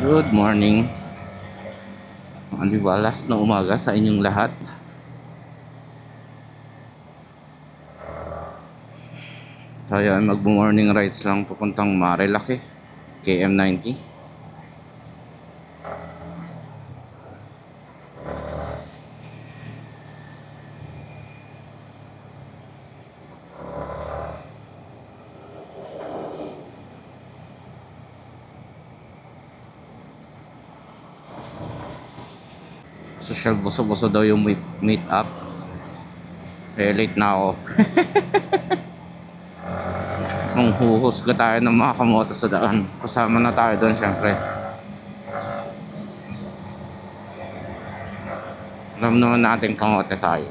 Good morning. Maliwalas na umaga sa inyong lahat. Tayo ay mag-morning rides lang papuntang Marilaki, KM90. Social buso-buso daw yung meet up. Late na ako. Manghuhusga tayo ng mga kamote sa daan. Kasama na tayo doon syempre. Alam naman natin kamote tayo.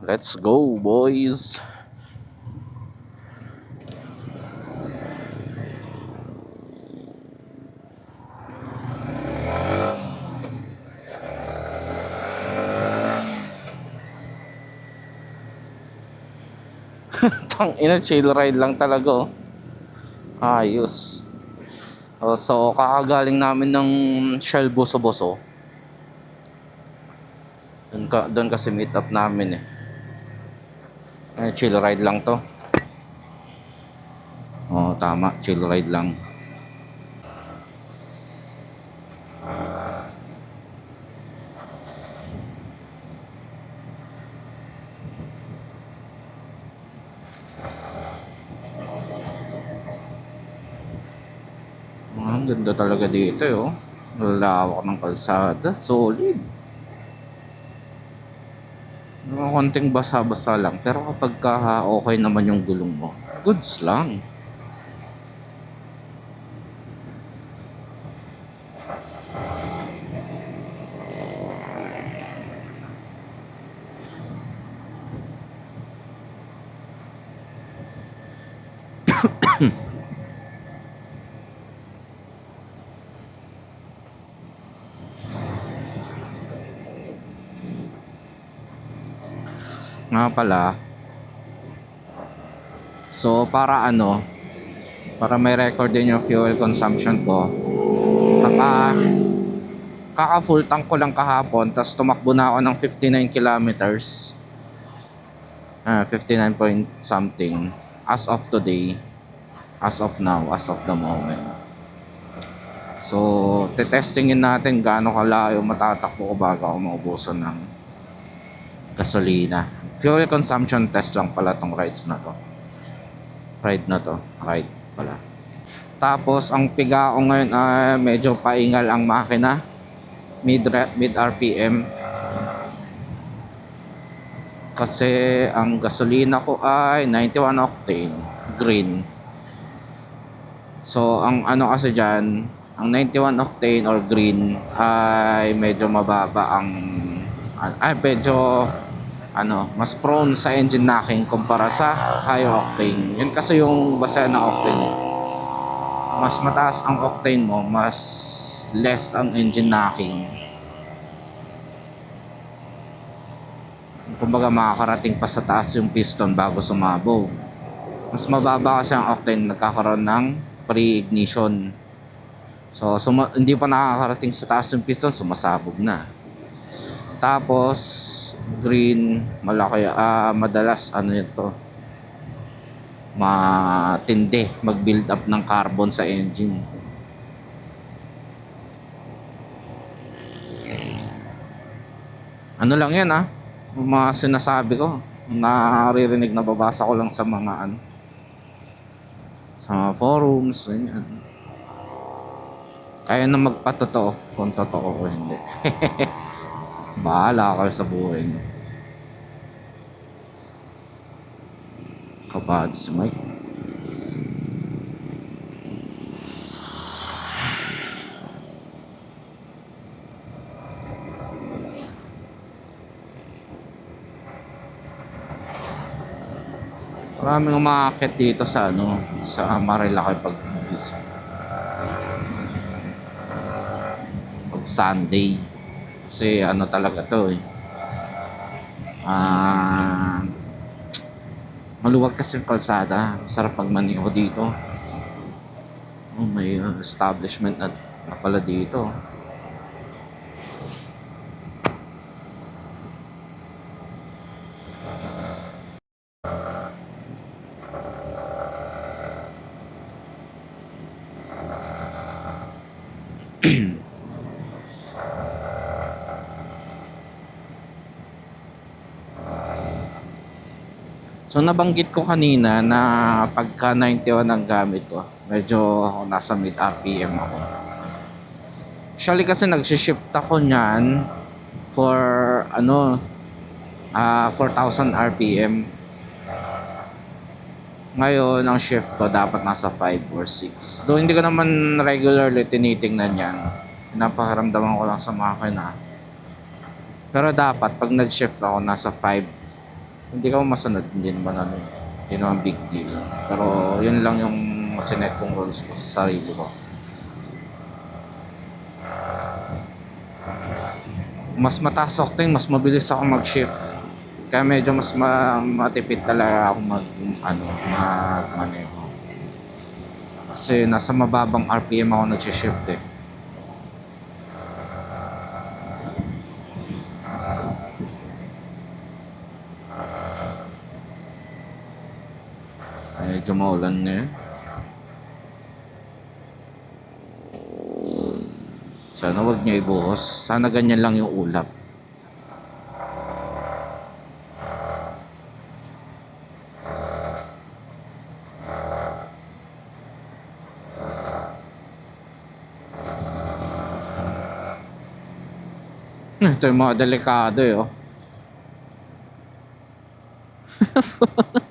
Let's go, boys. Tang ina, chill ride lang talaga, oh. Ayos. So kakagaling namin ng Shell Boso-Boso. Doon kasi meet up namin eh. Chill ride lang to. Oo, tama, chill ride lang. Ang ganda talaga dito, oh. Lawak ng kalsada, solid. Mga konting basa-basa lang, pero kapag okay naman yung gulong mo, goods lang. Nga pala, so para may record din yung fuel consumption ko. Kaka full tank ko lang kahapon, tas tumakbo na ako ng 59 kilometers. 59 point something as of today, as of now, as of the moment. So tetestingin natin gaano kalayo matatakbo ko bago ako maubusan ng gasolina. Fuel consumption test lang pala tong rides na to. Ride pala. Tapos ang piga ko ngayon ay medyo paingal ang makina. Mid RPM. Kasi ang gasolina ko ay 91 octane green. So ang kasi diyan, ang 91 octane or green ay medyo mababa medyo mas prone sa engine knocking kumpara sa high octane. Yun kasi yung base na octane. Mas mataas ang octane mo, mas less ang engine knocking. Kumbaga makakarating pa sa taas yung piston bago sumabog. Mas mababa kasi ang octane, nagkakaroon ng pre-ignition. So hindi pa nakakarating sa taas yung piston, sumasabog na. Tapos green, malaki, madalas ito, matindi mag-build up ng carbon sa engine. Ano lang yan mga sinasabi ko, naririnig, nababasa ko lang sa mga sa mga forums, ganyan. Kaya na magpatotoo kung totoo o hindi. Bahala kayo sa buhay niyo. Kabado si Mike. Maraming umaakit dito sa sa Marilaki pag Sunday. Kasi talaga to maluwag kasi yung kalsada. Sarap pag maniho dito. May establishment na pala dito. So nabanggit ko kanina na pagka 91 ang gamit ko, medyo nasa mid RPM ako. Actually kasi nag-shift ako niyan for 4,000 RPM. Ngayon ang shift ko dapat nasa 5 or 6. Though hindi ko naman regularly tinitingnan yan. Pinapakiramdaman ko lang sa makina. Pero dapat pag nag-shift ako nasa 5. Hindi ka masunod, hindi naman big deal. Pero yun lang yung sinet kong rules ko sa sarili ko. Mas mataas octane, mas mabilis ako mag-shift. Kaya medyo mas matipid talaga ako magmaneho. Kasi nasa mababang RPM ako nag-shift Medyo maulan na yun. Sana wag niya ibuhos. Sana ganyan lang yung ulap. Ito yung mga delikado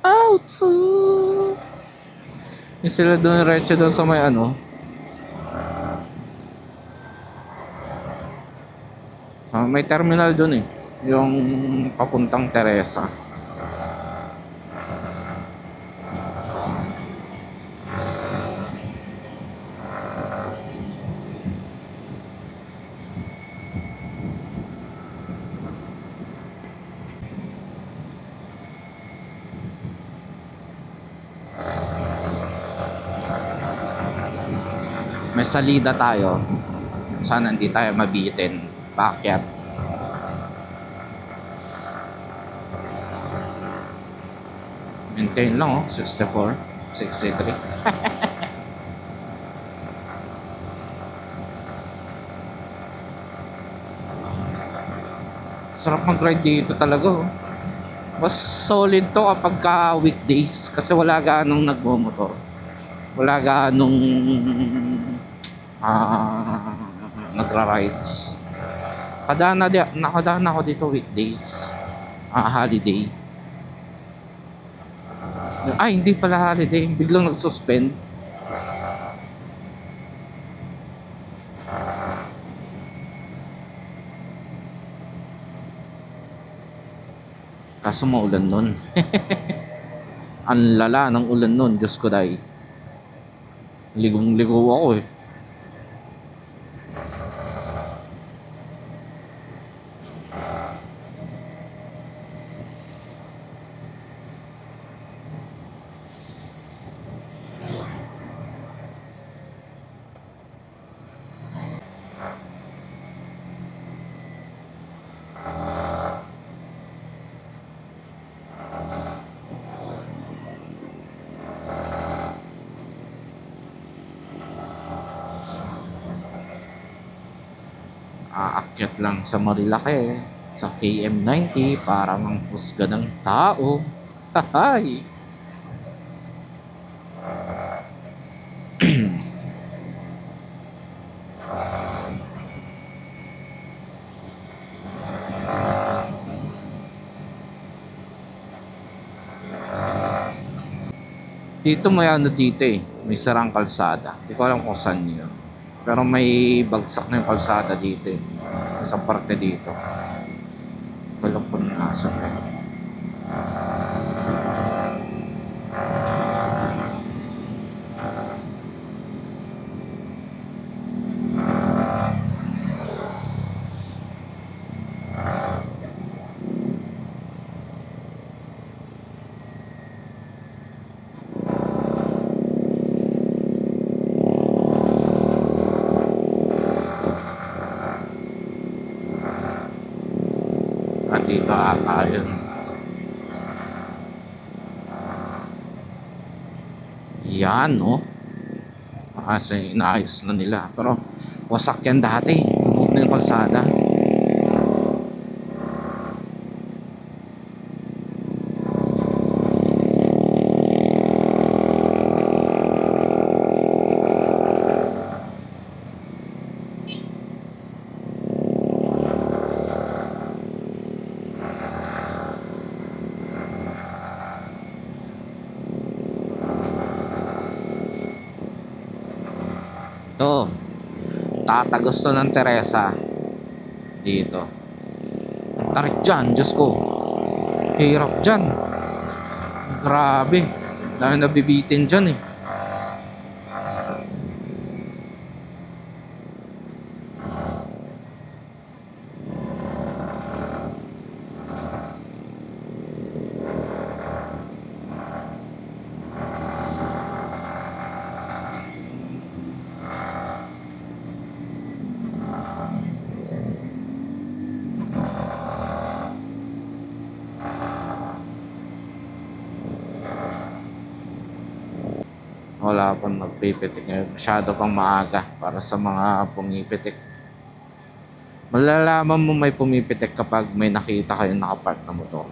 Ouch! Yung sila doon, retso doon sa may may terminal doon yung papuntang Teresa. May salida tayo. Sana hindi tayo mabitin. Paakyat. Maintain lang 64, 63. Sarap mag-ride dito talaga Mas solid to kapag weekdays kasi wala ganong nagmomotor. Wala ganong nagra-rides. Nakadaan ako dito weekdays. Holiday. Ay, hindi pala holiday. Biglang nag-suspend. Kaso maulan nun. Ang lala ng ulan nun. Diyos ko dahil. Ligong-ligo ako aakyat lang sa Marilake sa KM90 para mang husga ng tao. Hahay! Dito may ano dito eh, may sarang kalsada. Hindi ko alam kung saan yun. Pero may bagsak na yung kalsada dito eh. Sa parte dito. Walang kung nasan eh. At dito ata yun. Yan no. Kasi inaayos na nila. Pero wasak yan dati. Lubog na yung kalsada. Ito, tatagos to ng Teresa dito. Ang tarik dyan, Diyos ko. Hirap dyan. Grabe. Dahil nabibitin dyan eh. Wala pang magpipitik ngayon. Masyado pang maaga para sa mga pumipitik. Malalaman mo may pumipitik kapag may nakita kayo nakapark na motor.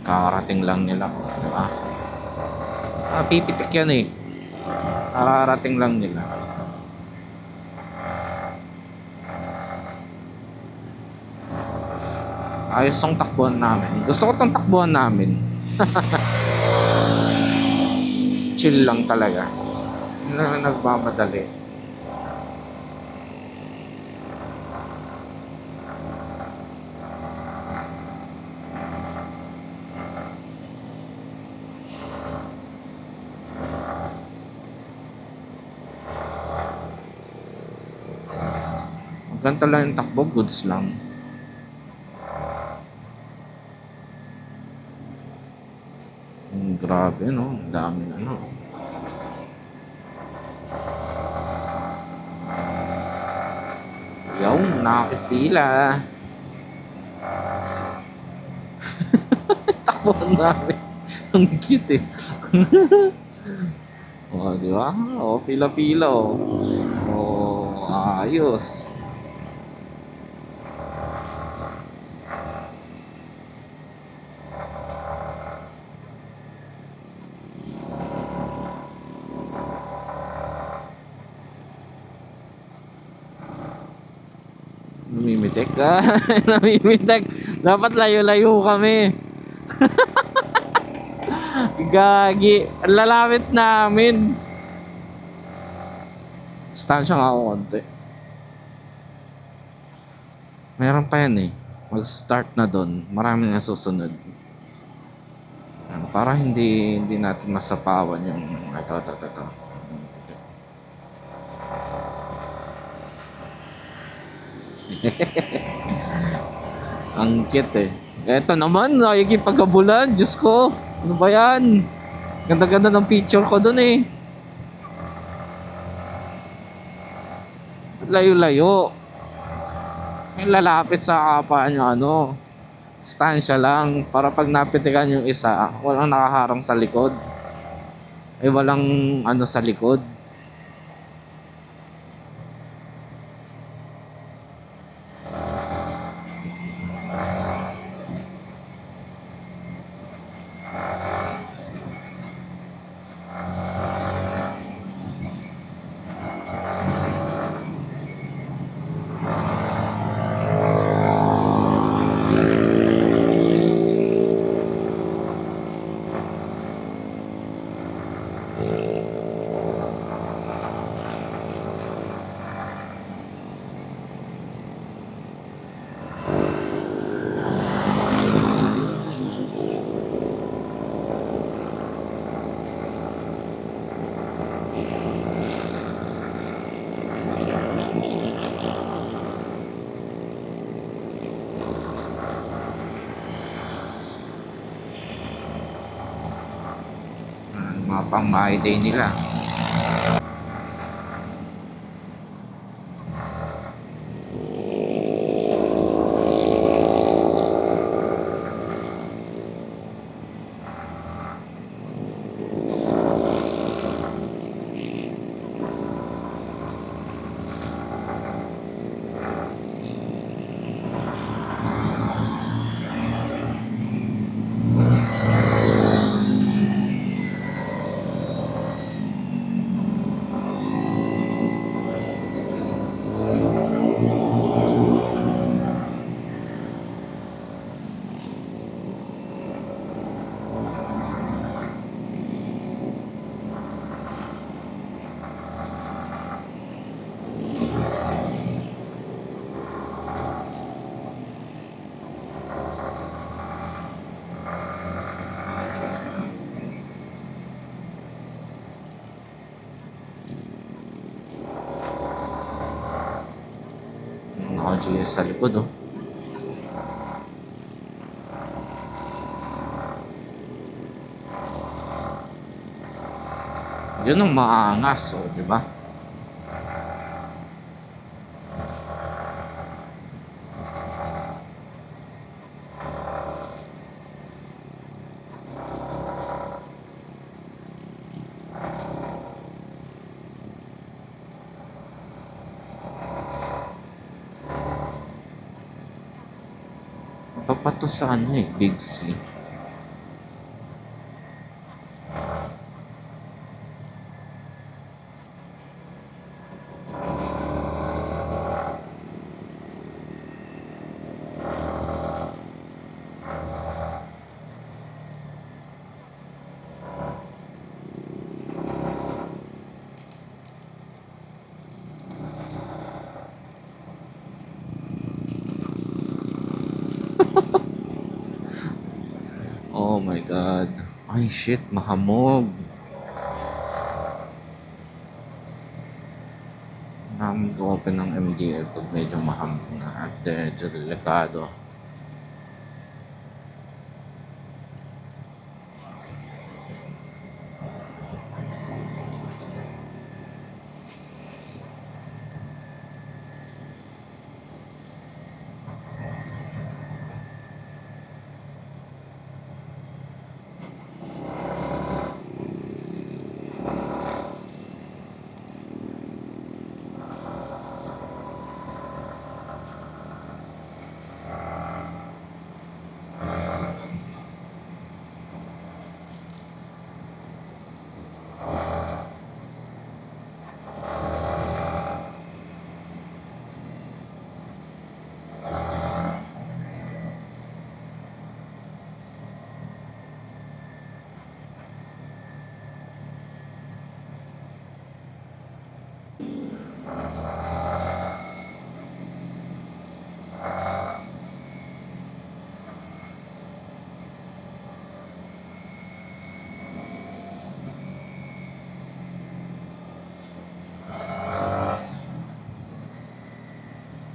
Kakarating lang nila, di ba? Pipitik yan eh. Kakarating lang nila. Ayos tong takbuhan namin. Gusto ko tong takbuhan namin. Chill lang talaga. Hindi na nagmamadali. Ganito lang yung takbo, goods lang. Grabe no, ang dami ano. Yung nakakipila. Takbo namin. Ang cute eh. O, di ba? O, pila-pila o. O, ayos. Namimitek ka. Namimitek. Dapat layo-layo kami. Gagi. Ang lalapit namin. Distansya nga ako konti. Meron pa yan eh. Mag-start na doon. Maraming nasusunod. Para hindi natin masapawan yung ito. Ang cute eh. Eto naman, nakikipagkabulan. Diyos ko. Ano ba yan? Ganda-ganda ng picture ko dun eh. layo-layo. May lalapit sa kapwa nyo, ano, stansya lang. Para pag napitikan yung isa, walang nakaharang sa likod. Walang ano sa likod. Mga pang my day nila. Naka-GS sa likod, oh. Yun ang maangas, oh, di ba? Papato sa ano eh, Big C. Oh my God. Ay shit, mahamog. Open ng MDL pag medyo mahamog na at medyo delikado.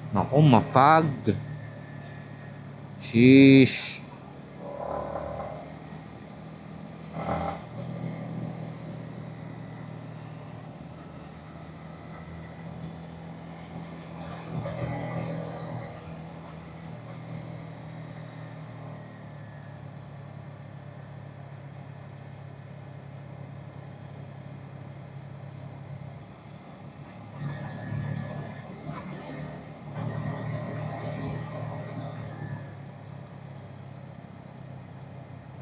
Naku, mafag. Sheesh.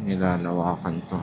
Nilalawakan to.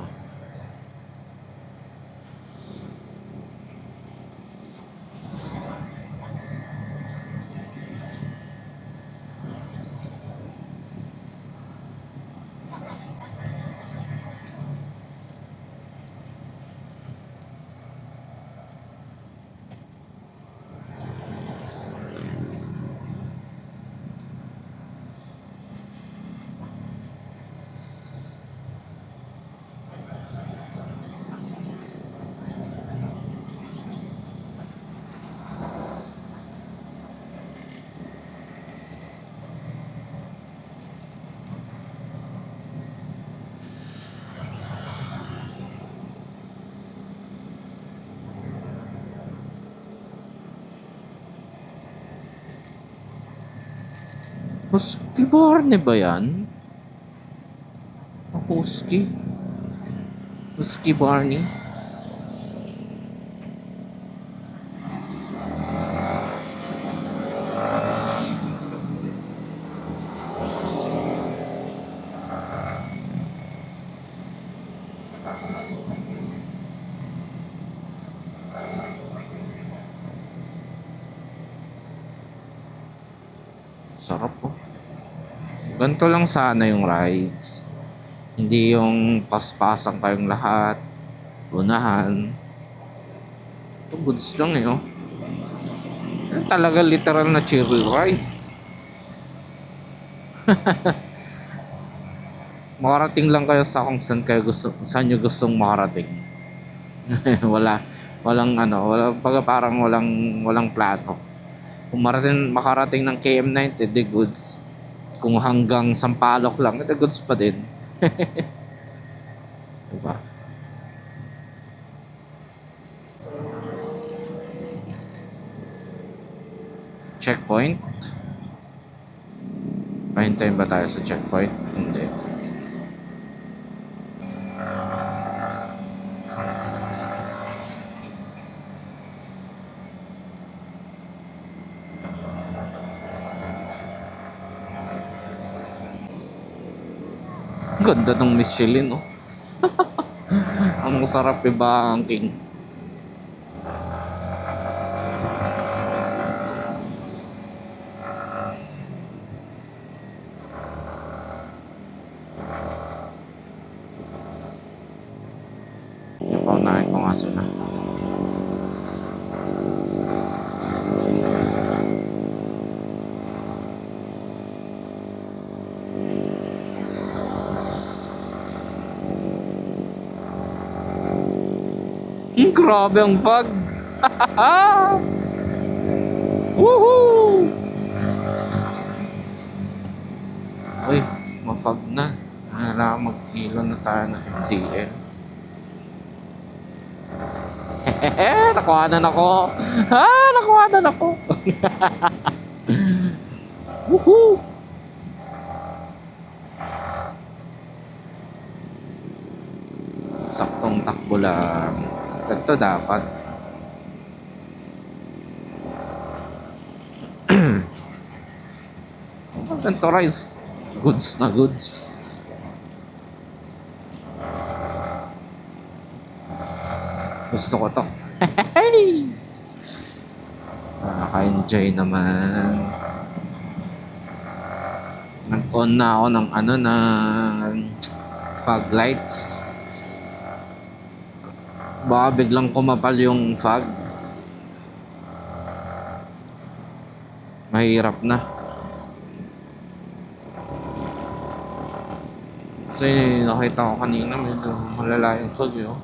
Husky Barney ba yan? Husky? Husky Barney? Sarap oh. Ganito lang sana yung rides. Hindi yung paspasan kayong lahat. Unahan. Ito goods lang eh oh. Yan talaga literal na chill ride. Makarating lang kayo sa kung saan kayo gusto, saan nyo gustong makarating. Walang ano, parang walang plano. Kung makarating ng KM90, the goods. Kung hanggang Sampaloc lang, the goods pa din. Diba? Checkpoint? Pahintayin ba tayo sa checkpoint? Hindi. Ganda ng Michelin, oh. Ang sarap i-banking. Paunahin ko nga sila. Grabe ang fog. Woohoo! Uy, ma-fog na. Kailangan mag-ilo na tayo ng MTL. Nakuhanan ako. Nakuhanan ako. Woohoo! Saktong takbo lang. Ito dapat. Ganito rice. Goods na goods. Gusto ko to. Nakaka-enjoy naman. Nag-on na ako ng fog lights. Baka biglang kumapal yung fog. Mahirap na. Kasi nakita ko kanina medyo malala yung fog yun.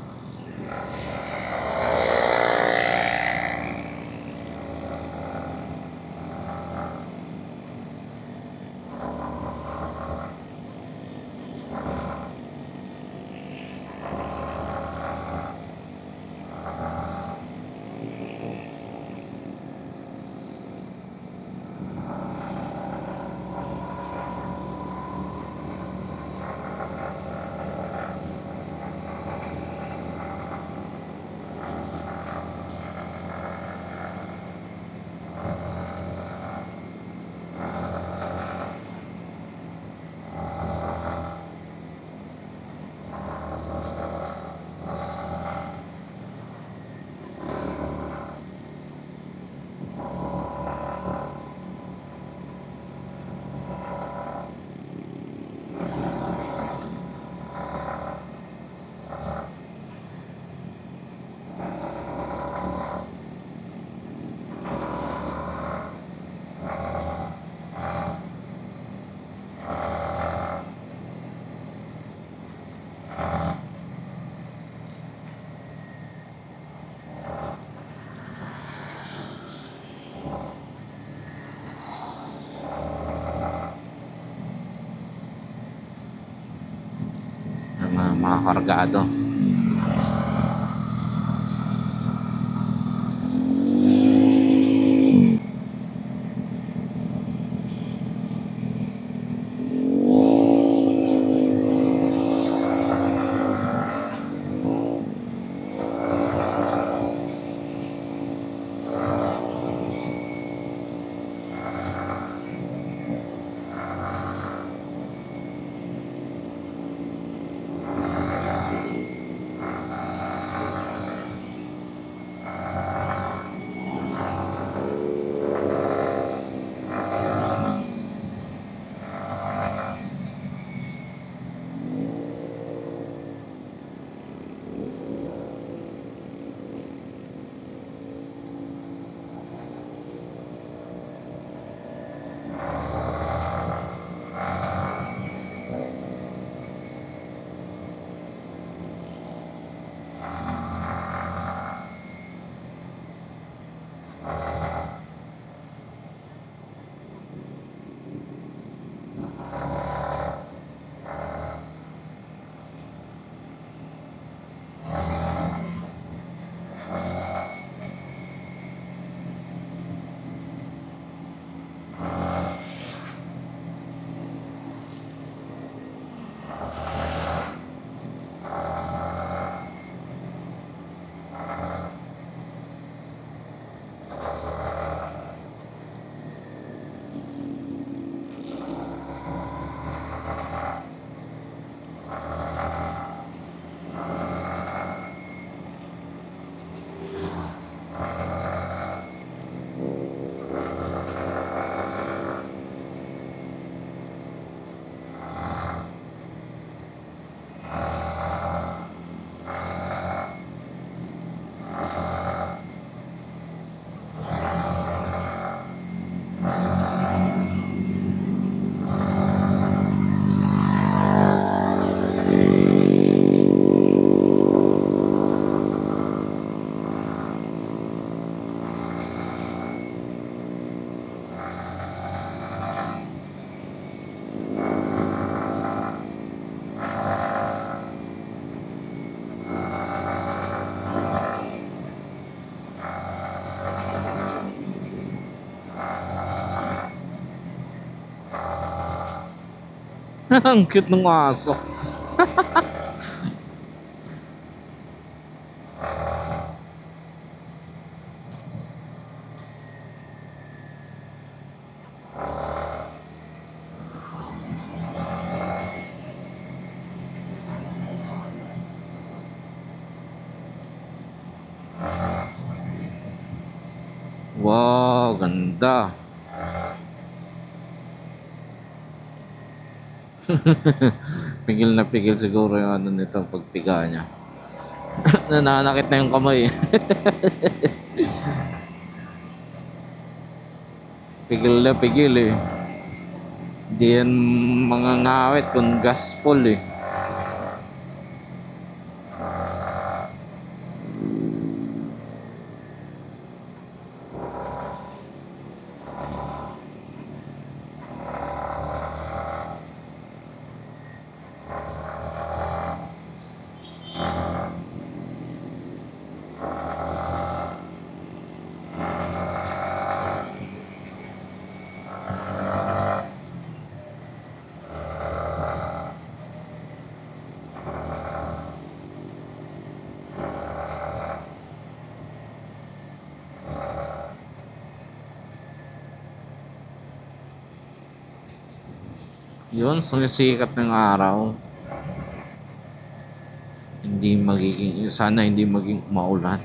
mga kargado. Ang cute ng aso. Wow, ganda. Pigil na pigil siguro yung ano nito pagpiga niya. Nananakit na yung kamay. Pigil na pigil eh. Hindi yan mga ngawit kung gaspol eh. Yun, sumisikat ng araw. Hindi magiging, sana hindi maging maulan.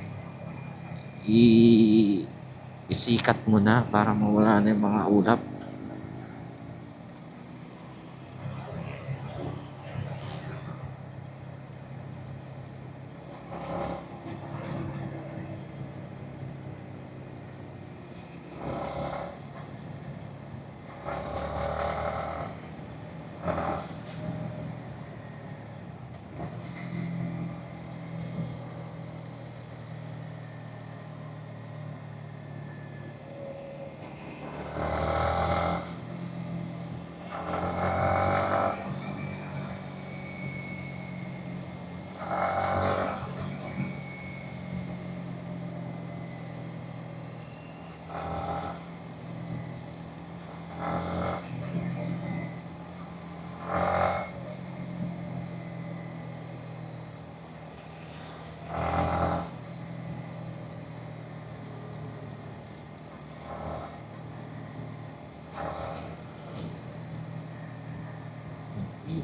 Isikat mo na para mawala na yung mga ulap.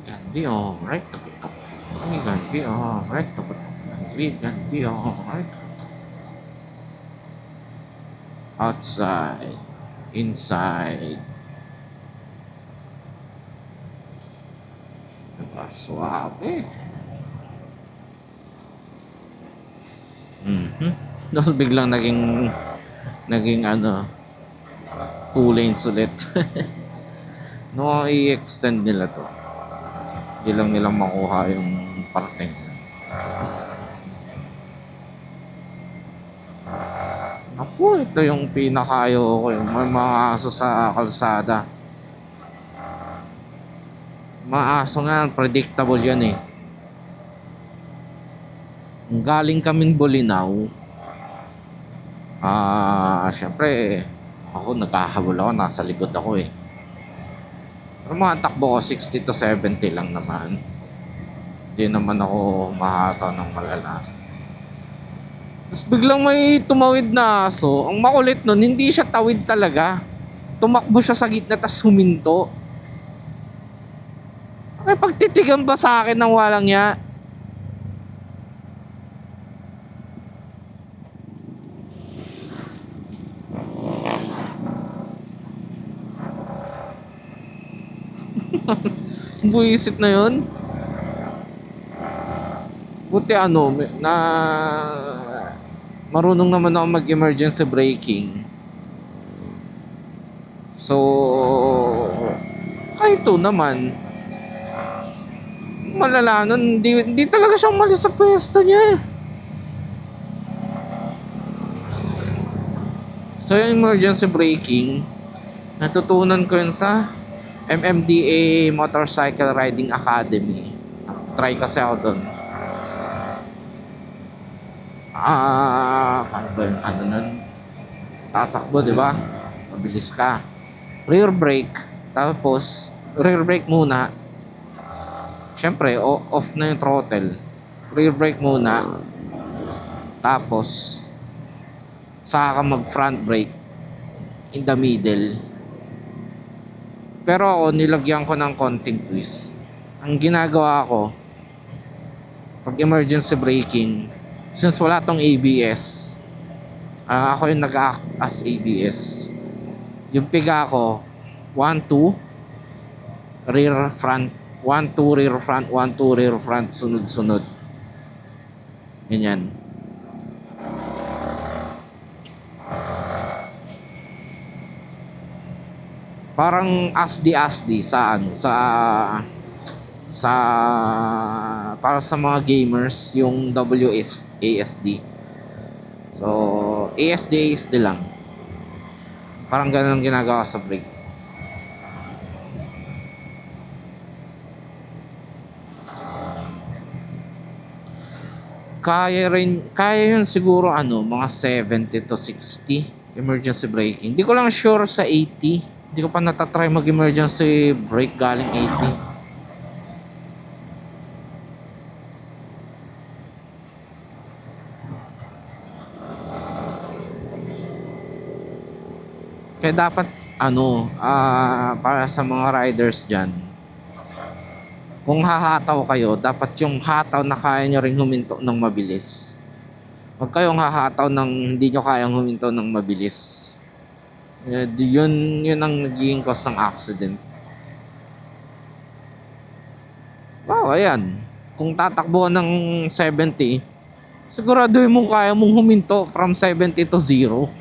can be alright. We can be alright. We can be alright. Outside, inside. Diba? Suabe. Tapos biglang naging ano, 2 lanes ulit. No, i-extend nila to. Hindi lang nila makuha yung parting. Ako, ito yung pinakayo ko, yung may mga aso sa kalsada. Mga aso nga, predictable yan eh. Galing kaming Bolinao. Syempre, ako naghahabol ako, nasa likod ako eh. Pero mga takbo ko 60 to 70 lang naman. Hindi naman ako mahataw ng malala. Tapos biglang may tumawid na aso. Ang makulit nun, hindi siya tawid talaga. Tumakbo siya sa gitna tas huminto. Ay, pagtitigan ba sa akin ng walang ya? Buisit na yun. Buti ano, na marunong naman ako mag-emergency braking. So, kahit ito naman, malala nun, hindi talaga siya umalis sa pwesto niya. So, yung emergency braking, natutunan ko yun sa MMDA Motorcycle Riding Academy. Try kasi ako doon. Paano ba yung ano nun? Tatakbo, di ba? Mabilis ka. Rear brake. Tapos, rear brake muna. Siyempre, off na yung throttle. Rear brake muna. Tapos, saka ka mag front brake. In the middle. Pero ako, nilagyan ko ng konting twist. Ang ginagawa ko, pag emergency braking, since wala tong ABS, ako yung nag-act as ABS. Yung piga ko, 1-2 rear front, 1-2 rear front, 1-2 rear front, sunod-sunod. Ganyan. Parang asdi sa ano, sa para sa mga gamers yung ASD. So, ASD lang. Parang ganun ang ginagawa sa brake. Kaya yun siguro ano, mga 70 to 60 emergency braking. Hindi ko lang sure sa 80. Hindi ko pa natatry mag-emergency brake galing 80. Kaya dapat ano, para sa mga riders dyan, kung hahataw kayo, dapat yung hataw na kaya nyo rin huminto ng mabilis. Huwag kayong hahataw ng hindi nyo kayang huminto ng mabilis. Yun ang nagiging cause ng accident. Wow, ayan. Kung tatakbo ng 70, siguraduhin mong kaya mong huminto from 70 to 0.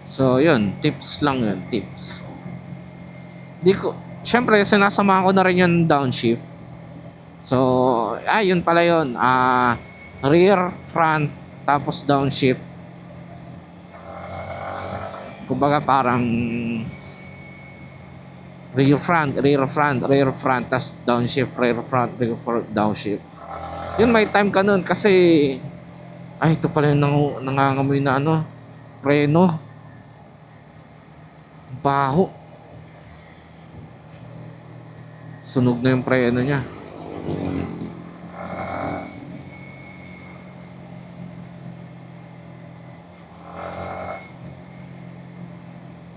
So, yun. Tips lang yun. Tips. Siyempre, sinasamahan ko na rin yung downshift. So, yun pala yun. Rear, front, tapos downshift. Kumbaga parang rear, front, tapos downshift, rear, front, downshift. Yun, may time ka nun kasi ito pala yung nangangamoy na ano, preno. Baho. Sunog na yung preno niya.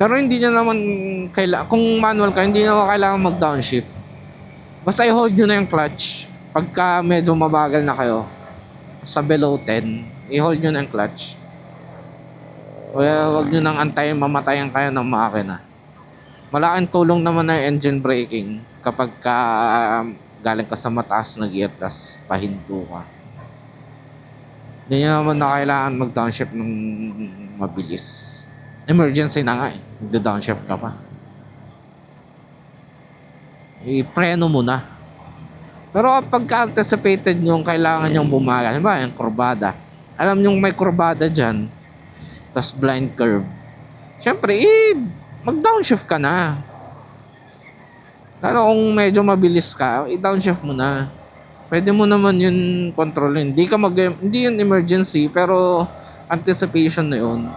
Pero hindi nyo naman kung manual ka, hindi naman kailangan mag-downshift. Basta i-hold nyo na yung clutch. Pagka medyo mabagal na kayo, sa below 10, i-hold nyo na yung clutch. Wag nyo nang antayin mamatayan kayo ng makina. Malaking tulong naman na engine braking kapag galing ka sa mataas na gear tas pahinto ka. Hindi nyo naman na kailangan mag-downshift ng mabilis. Emergency na nga eh. Magda-downshift ka pa. I-preno mo na. Pero kapag anticipated nyo kailangan nyong bumagal, ba yung kurbada. Alam nyo may kurbada dyan, tas blind curve. Siyempre, mag-downshift ka na. Lalo kung medyo mabilis ka, i-downshift mo na. Pwede mo naman yun kontrolin. Hindi yun emergency, pero anticipation na yun.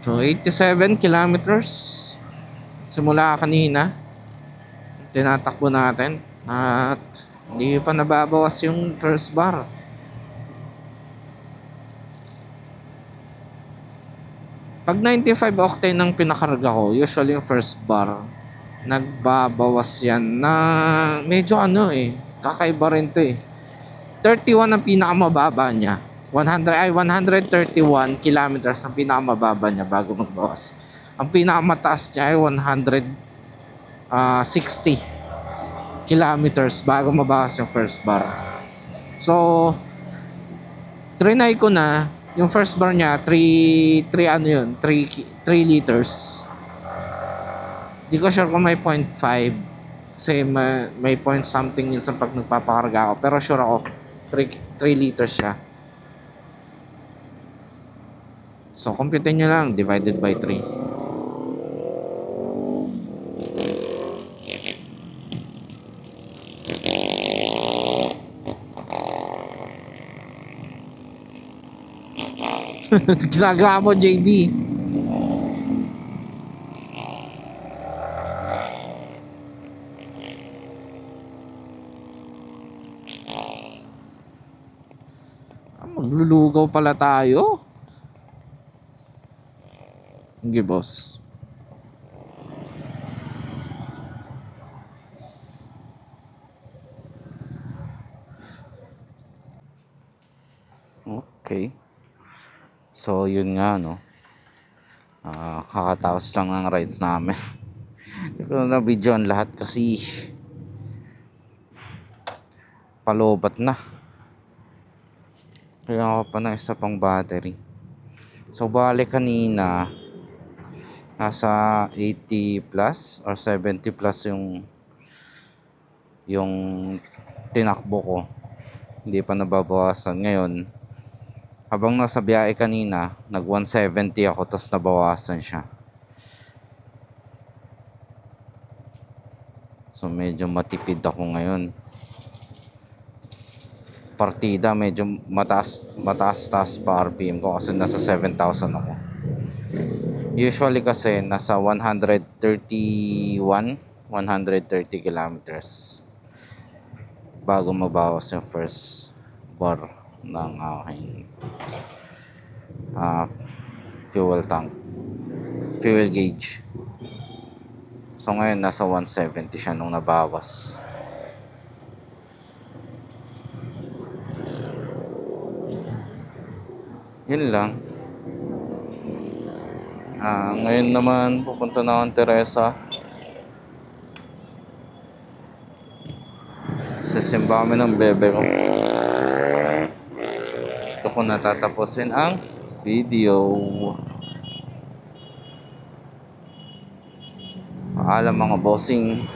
So, 87 kilometers simula kanina tinatakbo natin at hindi pa nababawas yung first bar. Pag 95 octane ang pinakarga ko, usually yung first bar nagbabawas yan na medyo kakaiba rin to eh. 31 ang pinakamababa niya. 131 kilometers ang pinakamababa niya bago magbawas. Ang pinakamataas niya ay 160 kilometers bago mabawas yung first bar. So, trinay ko na yung first bar niya 3 liters. Di ko sure kung may 0.5 kasi may point something yun sa pag nagpapakarga ako, pero sure ako 3 liters siya. So, compute nyo lang, divided by 3. Ginagawa mo, JB. Maglulugaw pala tayo. Sige, boss. Okay. So, yun nga, no. Kakatapos lang ang rides namin. Hindi ko na video ang lahat kasi palobat na. Kailangan ko pa ng isa pang battery. So, bale kanina nasa 80 plus or 70 plus yung tinakbo ko. Hindi pa nababawasan. Ngayon, habang nasa biyahe kanina, nag 170 ako tapos nabawasan siya. So medyo matipid ako ngayon. Partida medyo mataas pa RPM ko kasi nasa 7,000 ako. Usually kasi nasa 130 kilometers bago mabawas yung first bar ng aking fuel gauge. So ngayon nasa 170 siya nung nabawas. Yun lang. Ngayon naman pupunta na akong Teresa. Sisimba kami ng bebe ko. Ito ko natatapusin ang video. Paalam mga bossing.